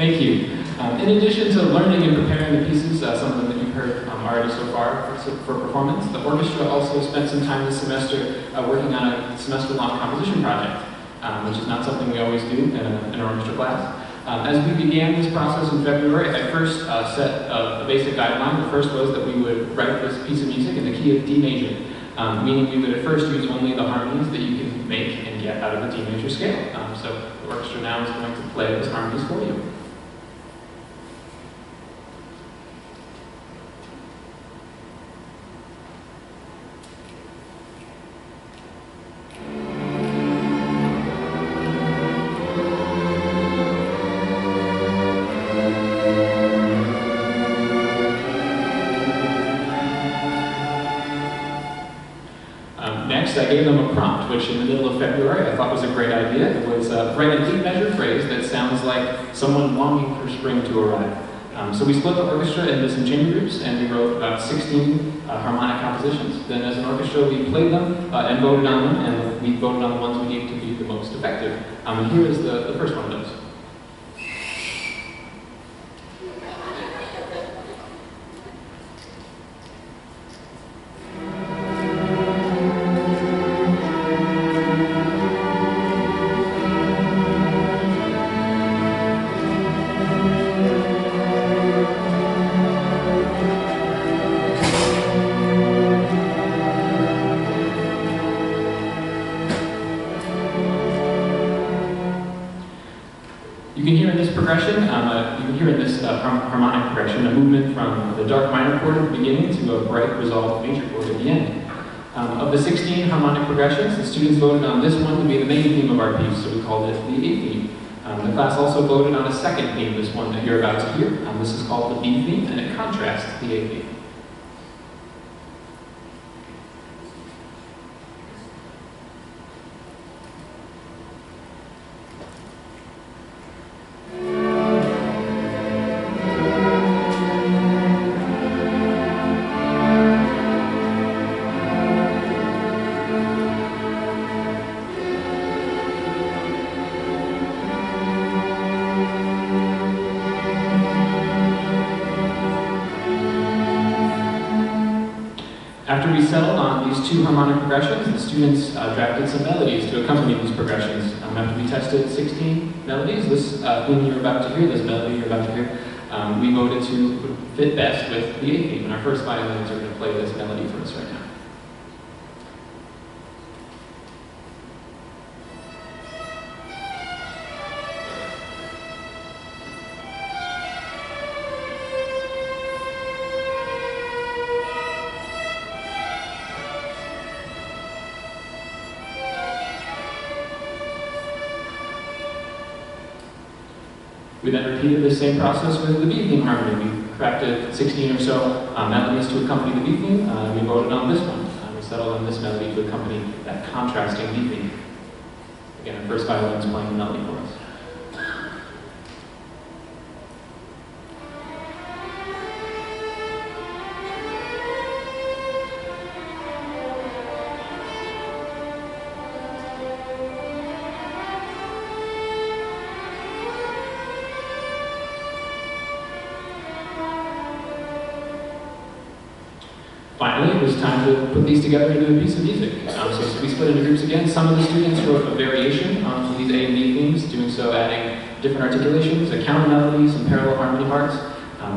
Thank you. In addition to learning and preparing the pieces, some of them that you've heard already so far for performance, the orchestra also spent some time this semester working on a semester-long composition project, which is not something we always do in an orchestra class. As we began this process in February, I first set a basic guideline. The first was that we would write this piece of music in the key of D major, meaning we would at first use only the harmonies that you can make and get out of the D major scale. So the orchestra now is going to play those harmonies for you. Next, I gave them a prompt, which in the middle of February I thought was a great idea. It was write an 8-measure phrase that sounds like someone longing for spring to arrive. So we split the orchestra into some chamber groups, and we wrote about 16 harmonic compositions. Then as an orchestra, we played them and voted on them, and we voted on the ones we needed to be the most effective. And here is the first one of those. You can hear in this progression, harmonic progression, a movement from the dark minor chord at the beginning to a bright resolved major chord at the end. Of the 16 harmonic progressions, the students voted on this one to be the main theme of our piece, so we called it the A theme. The class also voted on a second theme, this one that you're about to hear. This is called the B theme, and it contrasts the A theme. After we settled on these two harmonic progressions, the students drafted some melodies to accompany these progressions. After we tested 16 melodies, this theme you're about to hear, this melody you're about to hear, we voted to fit best with the A theme, and our first violins are going to play this melody for us right now. We then repeated the same process with the B theme harmony. We crafted 16 or so melodies to accompany the B theme. We voted on this one. We settled on this melody to accompany that contrasting B theme. Again, our first violin is playing the melody for us. Finally, it was time to put these together into a piece of music. So we split into groups again. Some of the students wrote a variation on these A and B themes, doing so adding different articulations, a counter melody, some parallel harmony parts.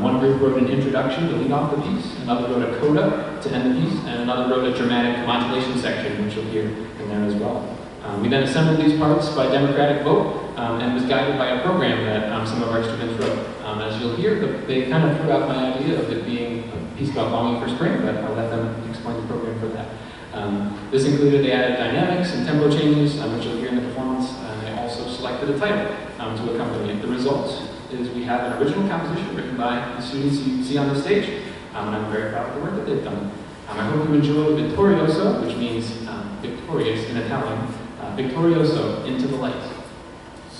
One group wrote an introduction to lead off the piece, another wrote a coda to end the piece, and another wrote a dramatic modulation section, which you'll hear in there as well. We then assembled these parts by democratic vote and was guided by a program that some of our students wrote. As you'll hear, they kind of threw out my idea of it being a piece about longing for spring, but I'll let them explain the program for that. This included, they added dynamics and tempo changes, which you'll hear in the performance, and they also selected a title to accompany it. The result is we have an original composition written by the students you see on the stage, and I'm very proud of the work that they've done. I hope you enjoy Vittorioso, which means victorious in Italian. Vittorioso, into the light.